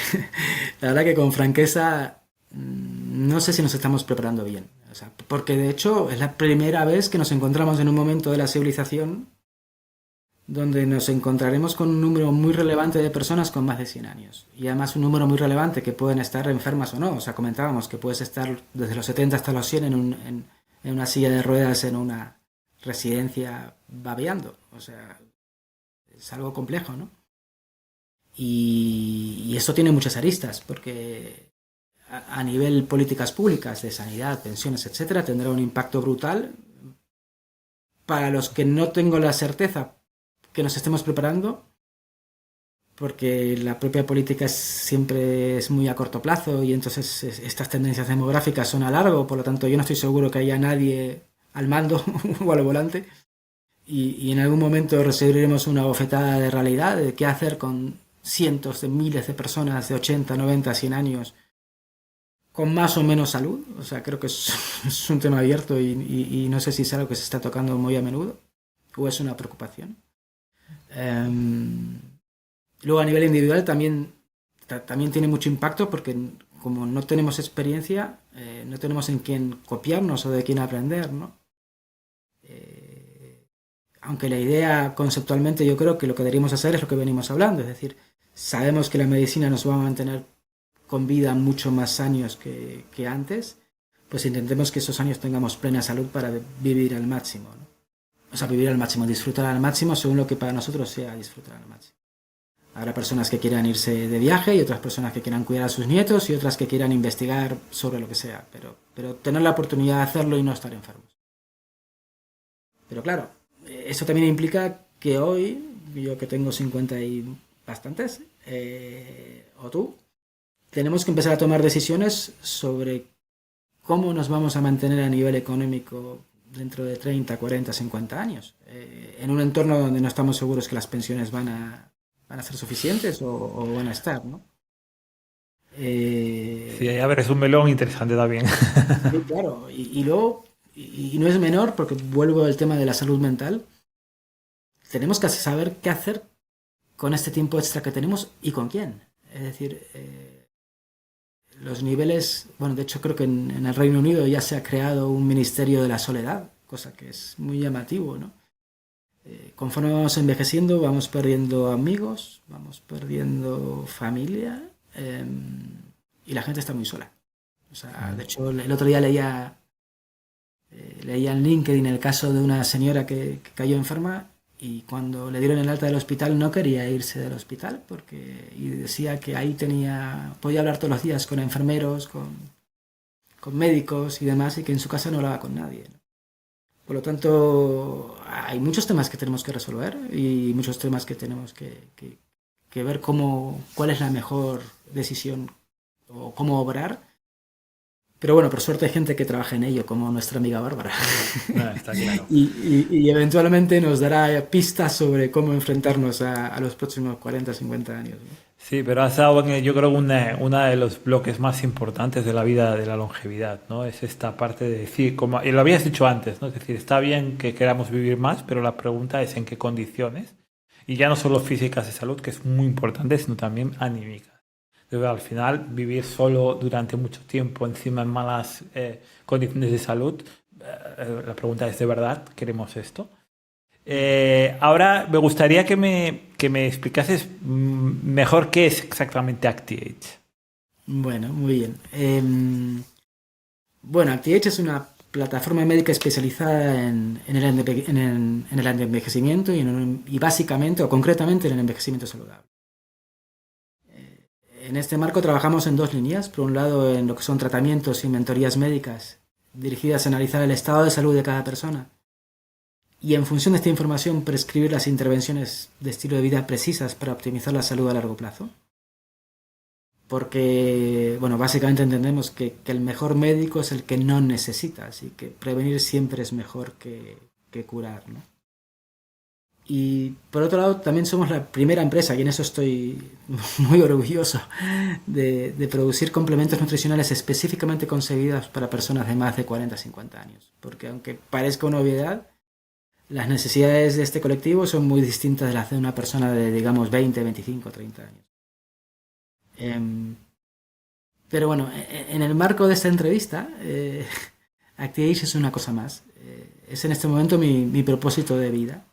La verdad que con franqueza no sé si nos estamos preparando bien. O sea, porque de hecho es la primera vez que nos encontramos en un momento de la civilización donde nos encontraremos con un número muy relevante de personas con más de 100 años. Y además un número muy relevante que pueden estar enfermas o no. O sea, comentábamos que puedes estar desde los 70 hasta los 100 en una silla de ruedas en una residencia babeando. O sea, es algo complejo, ¿no? Y esto tiene muchas aristas, porque a nivel políticas públicas de sanidad, pensiones, etcétera, tendrá un impacto brutal. Para los que no tengo la certeza que nos estemos preparando, porque la propia política siempre es muy a corto plazo y entonces estas tendencias demográficas son a largo, por lo tanto yo no estoy seguro que haya nadie al mando o al volante, y en algún momento recibiremos una bofetada de realidad de qué hacer con cientos de miles de personas de 80, 90, 100 años con más o menos salud. O sea, creo que es un tema abierto y no sé si es algo que se está tocando muy a menudo o es una preocupación. Luego a nivel individual también tiene mucho impacto, porque como no tenemos experiencia, no tenemos en quién copiarnos o de quién aprender, ¿no? Aunque la idea conceptualmente yo creo que lo que deberíamos hacer es lo que venimos hablando, es decir, sabemos que la medicina nos va a mantener con vida mucho más años que antes, pues intentemos que esos años tengamos plena salud para vivir al máximo, ¿no? O sea, vivir al máximo, disfrutar al máximo según lo que para nosotros sea disfrutar al máximo. Habrá personas que quieran irse de viaje y otras personas que quieran cuidar a sus nietos y otras que quieran investigar sobre lo que sea, pero tener la oportunidad de hacerlo y no estar enfermos. Pero claro, eso también implica que hoy, yo que tengo 50 y bastantes, o tú, tenemos que empezar a tomar decisiones sobre cómo nos vamos a mantener a nivel económico dentro de 30, 40, 50 años, en un entorno donde no estamos seguros que las pensiones van a ser suficientes o van a estar, ¿no? Sí, a ver, es un melón interesante también. Sí, claro, y luego, y no es menor, porque vuelvo al tema de la salud mental, tenemos que saber qué hacer con este tiempo extra que tenemos y con quién. Es decir, los niveles, bueno, de hecho creo que en el Reino Unido ya se ha creado un ministerio de la soledad, cosa que es muy llamativo, ¿no? Conforme vamos envejeciendo, vamos perdiendo amigos, vamos perdiendo familia, y la gente está muy sola. O sea, de hecho, el otro día leía en LinkedIn el caso de una señora que cayó enferma y cuando le dieron el alta del hospital no quería irse del hospital porque y decía que ahí podía hablar todos los días con enfermeros, con médicos y demás y que en su casa no hablaba con nadie, ¿no? Por lo tanto, hay muchos temas que tenemos que resolver y muchos temas que tenemos que ver cuál es la mejor decisión o cómo obrar. Pero bueno, por suerte hay gente que trabaja en ello, como nuestra amiga Bárbara. Ah, está claro. Y eventualmente nos dará pistas sobre cómo enfrentarnos a los próximos 40, 50 años, ¿no? Sí, pero has dado, yo creo, una de los bloques más importantes de la vida de la longevidad, ¿no? Es esta parte de decir, como y lo habías dicho antes, ¿no? Es decir, está bien que queramos vivir más, pero la pregunta es en qué condiciones. Y ya no solo físicas de salud, que es muy importante, sino también anímicas. Entonces, al final, vivir solo durante mucho tiempo, encima en malas condiciones de salud, la pregunta es, ¿de verdad queremos esto? Ahora me gustaría que me explicases mejor qué es exactamente ActiAge. Bueno, muy bien. Bueno, ActiAge es una plataforma médica especializada en el envejecimiento y básicamente o concretamente en el envejecimiento saludable. En este marco trabajamos en dos líneas. Por un lado, en lo que son tratamientos y mentorías médicas dirigidas a analizar el estado de salud de cada persona y en función de esta información prescribir las intervenciones de estilo de vida precisas para optimizar la salud a largo plazo. Porque, bueno, básicamente entendemos que el mejor médico es el que no necesita, así que prevenir siempre es mejor que curar, ¿no? Y por otro lado, también somos la primera empresa, y en eso estoy muy orgulloso, de producir complementos nutricionales específicamente concebidos para personas de más de 40 50 años. Porque aunque parezca una obviedad, las necesidades de este colectivo son muy distintas de las de una persona de, digamos, 20, 25, 30 años. Pero bueno, en el marco de esta entrevista, ActiAge es una cosa más. Es en este momento mi propósito de vida.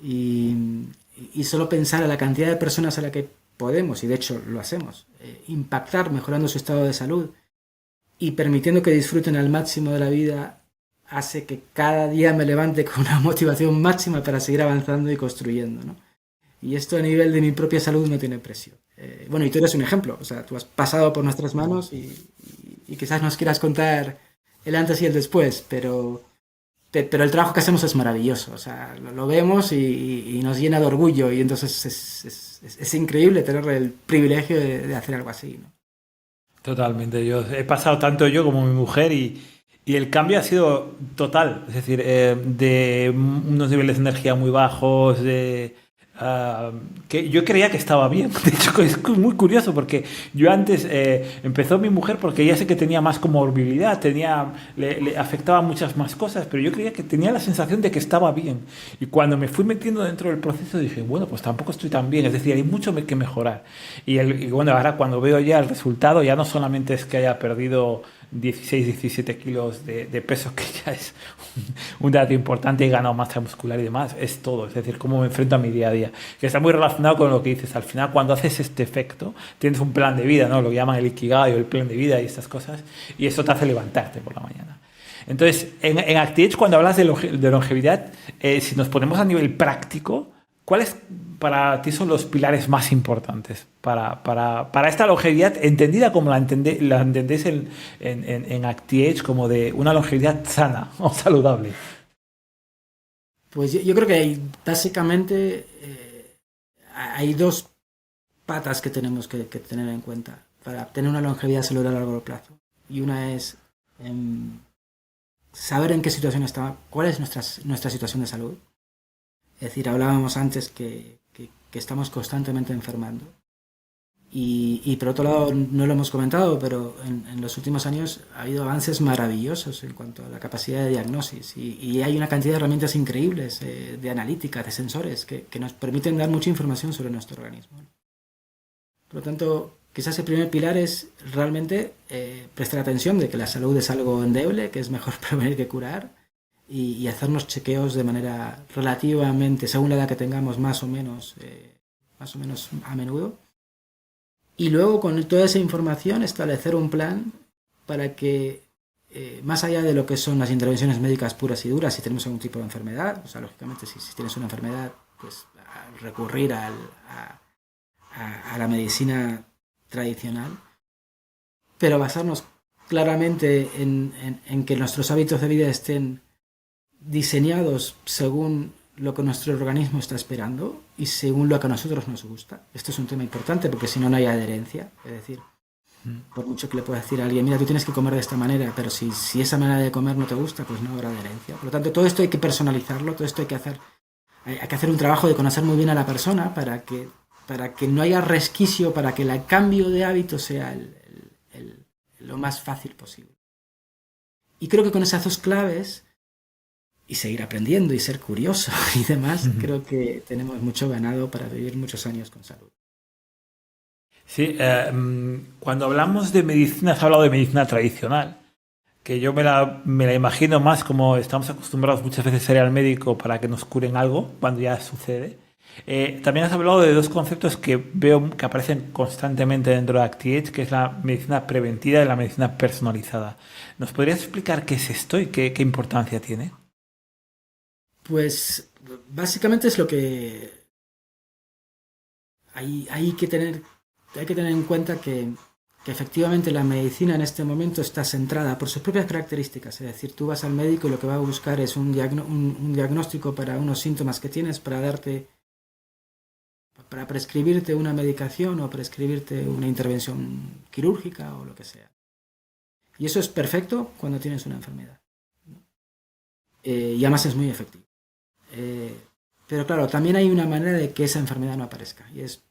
Y, y solo pensar a la cantidad de personas a la que podemos, y de hecho lo hacemos, impactar mejorando su estado de salud y permitiendo que disfruten al máximo de la vida, hace que cada día me levante con una motivación máxima para seguir avanzando y construyendo, ¿no? Y esto a nivel de mi propia salud no tiene precio. Bueno, y tú eres un ejemplo, o sea, tú has pasado por nuestras manos y quizás nos quieras contar el antes y el después, pero el trabajo que hacemos es maravilloso, o sea, lo vemos y nos llena de orgullo y entonces es increíble tener el privilegio de hacer algo así, ¿no? Totalmente, yo he pasado tanto yo como mi mujer y el cambio ha sido total, es decir, de unos niveles de energía muy bajos, que yo creía que estaba bien. De hecho, es muy curioso porque yo antes empezó mi mujer porque ella sé que tenía más comorbilidad, le afectaba muchas más cosas, pero yo creía que tenía la sensación de que estaba bien. Y cuando me fui metiendo dentro del proceso dije, bueno, pues tampoco estoy tan bien, es decir, hay mucho que mejorar. Y bueno, ahora cuando veo ya el resultado, ya no solamente es que haya perdido 16, 17 kilos de peso, que ya es un dato importante, he ganado masa muscular y demás, es todo, es decir, cómo me enfrento a mi día a día, que está muy relacionado con lo que dices, al final cuando haces este efecto, tienes un plan de vida, ¿no? Lo que llaman el Ikigai o el plan de vida y estas cosas, y eso te hace levantarte por la mañana. Entonces, en ActiAge, cuando hablas de longevidad, si nos ponemos a nivel práctico, ¿cuáles para ti son los pilares más importantes para esta longevidad entendida como la entendéis en ActiAge, como de una longevidad sana o saludable? Pues yo creo que básicamente hay dos patas que tenemos que tener en cuenta para tener una longevidad saludable a largo plazo. Y una es saber en qué situación está, cuál es nuestra situación de salud. Es decir, hablábamos antes que estamos constantemente enfermando. Y por otro lado, no lo hemos comentado, pero en los últimos años ha habido avances maravillosos en cuanto a la capacidad de diagnosis y hay una cantidad de herramientas increíbles de analítica, de sensores, que nos permiten dar mucha información sobre nuestro organismo. Por lo tanto, quizás el primer pilar es realmente prestar atención de que la salud es algo endeble, que es mejor prevenir que curar y hacernos chequeos de manera relativamente, según la edad que tengamos, más o menos a menudo. Y luego con toda esa información establecer un plan para que, más allá de lo que son las intervenciones médicas puras y duras, si tenemos algún tipo de enfermedad, o sea, lógicamente si tienes una enfermedad, pues recurrir a la medicina tradicional, pero basarnos claramente en que nuestros hábitos de vida estén diseñados según lo que nuestro organismo está esperando y según lo que a nosotros nos gusta. Esto es un tema importante porque si no, no hay adherencia. Es decir, por mucho que le puedas decir a alguien, mira, tú tienes que comer de esta manera, pero si esa manera de comer no te gusta, pues no habrá adherencia. Por lo tanto, todo esto hay que personalizarlo, todo esto hay que hacer un trabajo de conocer muy bien a la persona para que no haya resquicio, para que el cambio de hábito sea lo más fácil posible. Y creo que con esas dos claves y seguir aprendiendo y ser curioso y demás, creo que tenemos mucho ganado para vivir muchos años con salud. Sí, cuando hablamos de medicina, has hablado de medicina tradicional, que yo me la imagino más como estamos acostumbrados muchas veces a ir al médico para que nos curen algo cuando ya sucede. También has hablado de dos conceptos que veo que aparecen constantemente dentro de ActiAge, que es la medicina preventiva y la medicina personalizada. ¿Nos podrías explicar qué es esto y qué importancia tiene? Pues básicamente es lo que hay que tener en cuenta que efectivamente la medicina en este momento está centrada por sus propias características. Es decir, tú vas al médico y lo que va a buscar es un diagnóstico para unos síntomas que tienes para prescribirte una medicación o prescribirte una intervención quirúrgica o lo que sea. Y eso es perfecto cuando tienes una enfermedad. Y además es muy efectivo. Pero claro, también hay una manera de que esa enfermedad no aparezca y es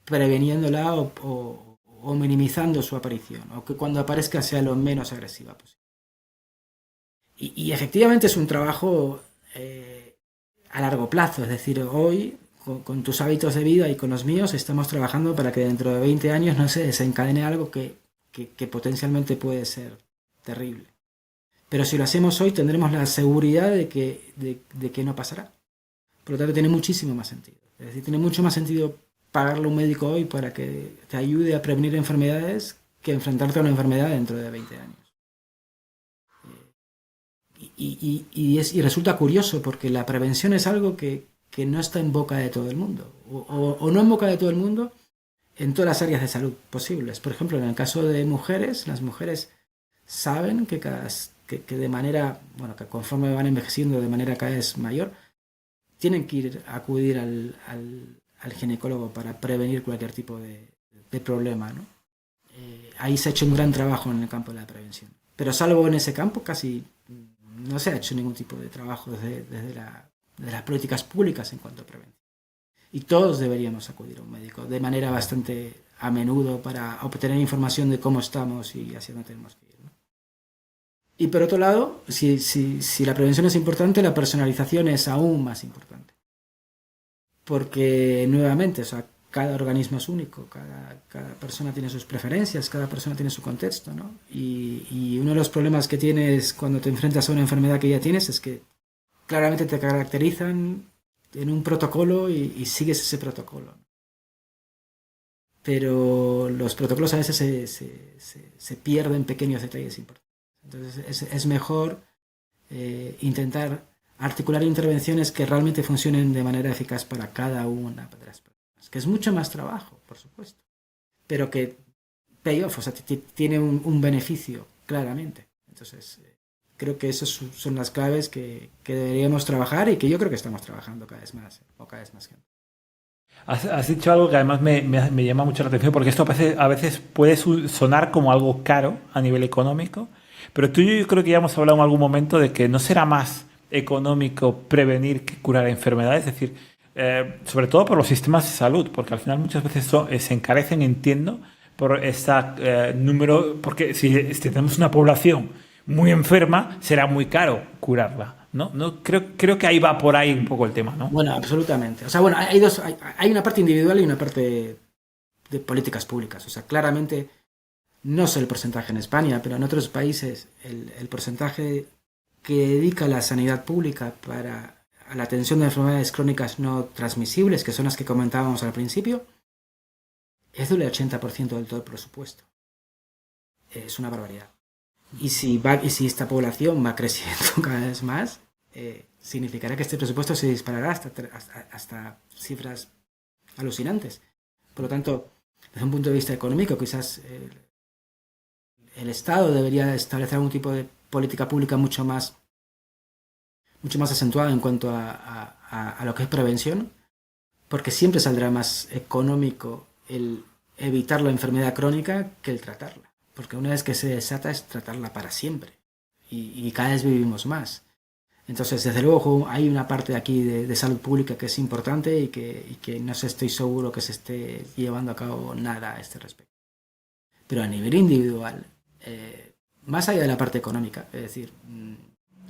preveniéndola o minimizando su aparición o que cuando aparezca sea lo menos agresiva posible. Y efectivamente es un trabajo a largo plazo, es decir, hoy con tus hábitos de vida y con los míos estamos trabajando para que dentro de 20 años no se desencadene algo que potencialmente puede ser terrible. Pero si lo hacemos hoy tendremos la seguridad de que no pasará. Por lo tanto tiene muchísimo más sentido. Es decir, tiene mucho más sentido pagarle a un médico hoy para que te ayude a prevenir enfermedades que enfrentarte a una enfermedad dentro de 20 años. Y resulta curioso porque la prevención es algo que no está en boca de todo el mundo. O no en boca de todo el mundo en todas las áreas de salud posibles. Por ejemplo, en el caso de mujeres, las mujeres saben que de manera, bueno, que conforme van envejeciendo de manera cada vez mayor, tienen que acudir al ginecólogo para prevenir cualquier tipo de problema, ¿no? Ahí se ha hecho un gran trabajo en el campo de la prevención. Pero salvo en ese campo, casi no se ha hecho ningún tipo de trabajo desde las políticas públicas en cuanto a prevención. Y todos deberíamos acudir a un médico de manera bastante a menudo para obtener información de cómo estamos y hacia dónde tenemos que ir, ¿no? Y por otro lado, si la prevención es importante, la personalización es aún más importante. Porque, nuevamente, o sea, cada organismo es único, cada persona tiene sus preferencias, cada persona tiene su contexto, ¿no? Y uno de los problemas que tienes cuando te enfrentas a una enfermedad que ya tienes es que claramente te caracterizan en un protocolo y sigues ese protocolo. Pero los protocolos a veces se pierden pequeños detalles importantes. Entonces es mejor intentar articular intervenciones que realmente funcionen de manera eficaz para cada una de las personas. Que es mucho más trabajo, por supuesto. Pero que payoff, o sea, tiene un beneficio, claramente. Entonces, creo que esas son las claves que deberíamos trabajar y que yo creo que estamos trabajando cada vez más, o cada vez más gente. Has dicho algo que además me llama mucho la atención porque esto a veces puede sonar como algo caro a nivel económico, pero tú y yo creo que ya hemos hablado en algún momento de que no será más económico prevenir que curar enfermedades. Es decir, sobre todo por los sistemas de salud, porque al final muchas veces se encarecen, entiendo, por ese número, porque si tenemos una población muy enferma, será muy caro curarla, ¿no? No creo que ahí va por ahí un poco el tema, ¿no? Bueno, absolutamente. O sea, bueno, hay una parte individual y una parte de políticas públicas. O sea, claramente, no sé el porcentaje en España, pero en otros países el porcentaje que dedica la sanidad pública a la atención de enfermedades crónicas no transmisibles, que son las que comentábamos al principio, es del 80% del todo el presupuesto. Es una barbaridad. Y si esta población va creciendo cada vez más, significará que este presupuesto se disparará hasta cifras alucinantes. Por lo tanto, desde un punto de vista económico, quizás el Estado debería establecer algún tipo de política pública mucho más acentuada en cuanto a lo que es prevención, porque siempre saldrá más económico el evitar la enfermedad crónica que el tratarla. Porque una vez que se desata es tratarla para siempre. Y cada vez vivimos más. Entonces, desde luego, hay una parte aquí de salud pública que es importante y que no estoy seguro que se esté llevando a cabo nada a este respecto. Pero a nivel individual, más allá de la parte económica, es decir,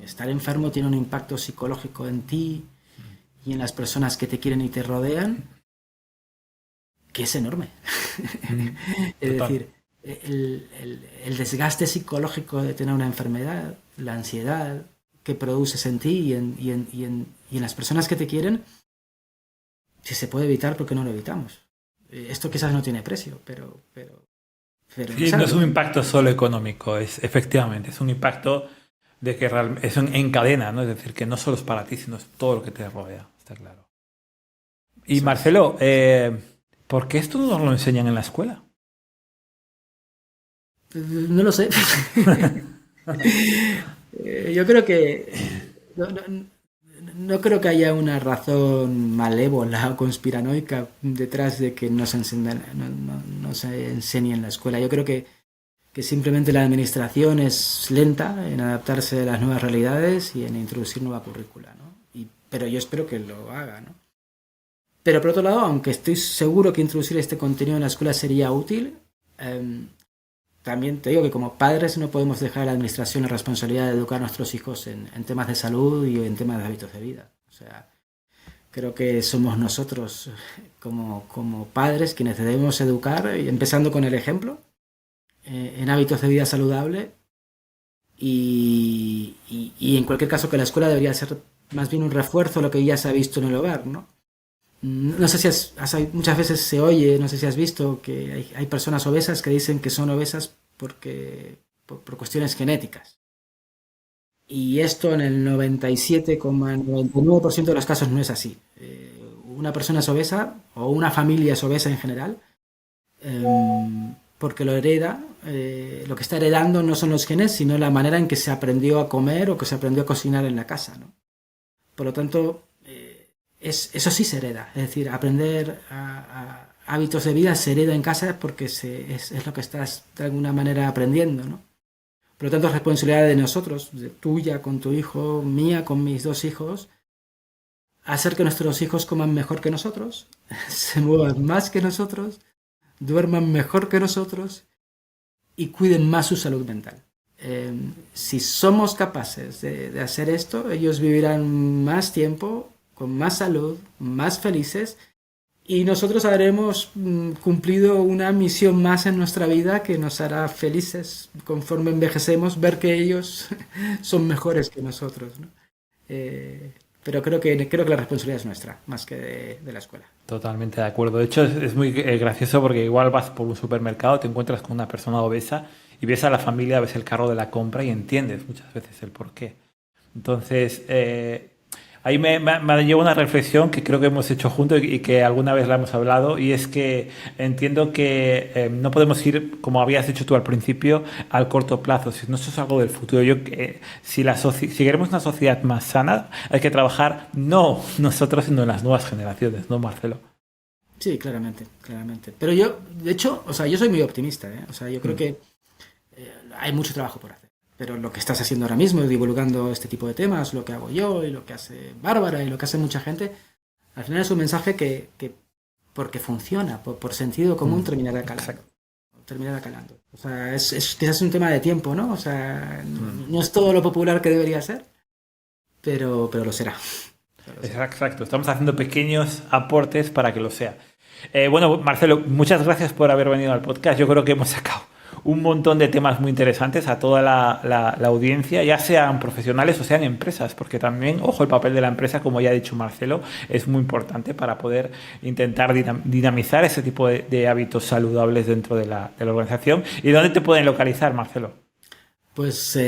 estar enfermo tiene un impacto psicológico en ti y en las personas que te quieren y te rodean, que es enorme. Es decir, el desgaste psicológico de tener una enfermedad, la ansiedad que produces en ti y en las personas que te quieren, si se puede evitar, ¿por qué no lo evitamos? Esto quizás no tiene precio, pero sí, no es un impacto solo económico, efectivamente, es un impacto de que es en cadena, ¿no? Es decir, que no solo es para ti, sino es todo lo que te rodea, está claro. Y sí. Marcelo, ¿por qué esto no nos lo enseñan en la escuela? No lo sé. Yo creo que no creo que haya una razón malévola o conspiranoica detrás de que no se enseñe en la escuela. Yo creo que simplemente la administración es lenta en adaptarse a las nuevas realidades y en introducir nueva currícula, ¿no? Pero yo espero que lo haga, ¿no? Pero por otro lado, aunque estoy seguro que introducir este contenido en la escuela sería útil, también te digo que como padres no podemos dejar a la administración la responsabilidad de educar a nuestros hijos en temas de salud y en temas de hábitos de vida. O sea, creo que somos nosotros como padres quienes debemos educar, empezando con el ejemplo, en hábitos de vida saludable y en cualquier caso que la escuela debería ser más bien un refuerzo de lo que ya se ha visto en el hogar, ¿no? No sé si muchas veces se oye, no sé si has visto que hay personas obesas que dicen que son obesas por cuestiones genéticas. Y esto en el 97,99% de los casos no es así. Una persona es obesa, o una familia es obesa en general, porque lo hereda. Lo que está heredando no son los genes, sino la manera en que se aprendió a comer o que se aprendió a cocinar en la casa, ¿no? Por lo tanto, eso sí se hereda, es decir, aprender a hábitos de vida se hereda en casa porque es lo que estás de alguna manera aprendiendo, ¿no? Por lo tanto, es responsabilidad de nosotros, tuya con tu hijo, mía con mis dos hijos, hacer que nuestros hijos coman mejor que nosotros, se muevan más que nosotros, duerman mejor que nosotros y cuiden más su salud mental. Si somos capaces de hacer esto, ellos vivirán más tiempo, con más salud, más felices, y nosotros habremos cumplido una misión más en nuestra vida que nos hará felices conforme envejecemos, ver que ellos son mejores que nosotros, ¿no? Pero creo que la responsabilidad es nuestra, más que de la escuela. Totalmente de acuerdo. De hecho, es muy gracioso porque igual vas por un supermercado, te encuentras con una persona obesa y ves a la familia, ves el carro de la compra y entiendes muchas veces el porqué. Entonces, ahí me lleva una reflexión que creo que hemos hecho juntos y que alguna vez la hemos hablado, y es que entiendo que no podemos ir, como habías dicho tú al principio, al corto plazo, sino esto es algo del futuro. Si queremos una sociedad más sana, hay que trabajar no nosotros, sino en las nuevas generaciones, ¿no, Marcelo? Sí, claramente. Pero yo, de hecho, o sea, yo soy muy optimista, ¿eh? O sea, yo creo que hay mucho trabajo por hacer. Pero lo que estás haciendo ahora mismo, divulgando este tipo de temas, lo que hago yo y lo que hace Bárbara y lo que hace mucha gente, al final es un mensaje que porque funciona, por sentido común terminará calando. Exacto. Terminará calando. O sea, quizás un tema de tiempo, ¿no? O sea, no es todo lo popular que debería ser, pero lo será. Exacto, estamos haciendo pequeños aportes para que lo sea. Bueno, Marcelo, muchas gracias por haber venido al podcast. Yo creo que hemos sacado un montón de temas muy interesantes a toda la audiencia, ya sean profesionales o sean empresas, porque también, ojo, el papel de la empresa, como ya ha dicho Marcelo, es muy importante para poder intentar dinamizar ese tipo de hábitos saludables dentro de la organización. ¿Y dónde te pueden localizar, Marcelo? Pues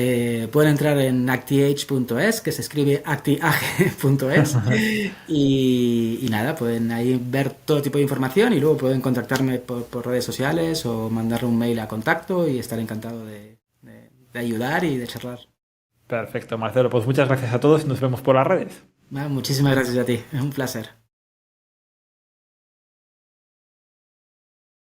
pueden entrar en actiage.es, que se escribe actiage.es, y nada, pueden ahí ver todo tipo de información y luego pueden contactarme por redes sociales o mandarle un mail a contacto y estaré encantado de ayudar y de charlar. Perfecto, Marcelo. Pues muchas gracias a todos y nos vemos por las redes. Muchísimas gracias a ti, es un placer.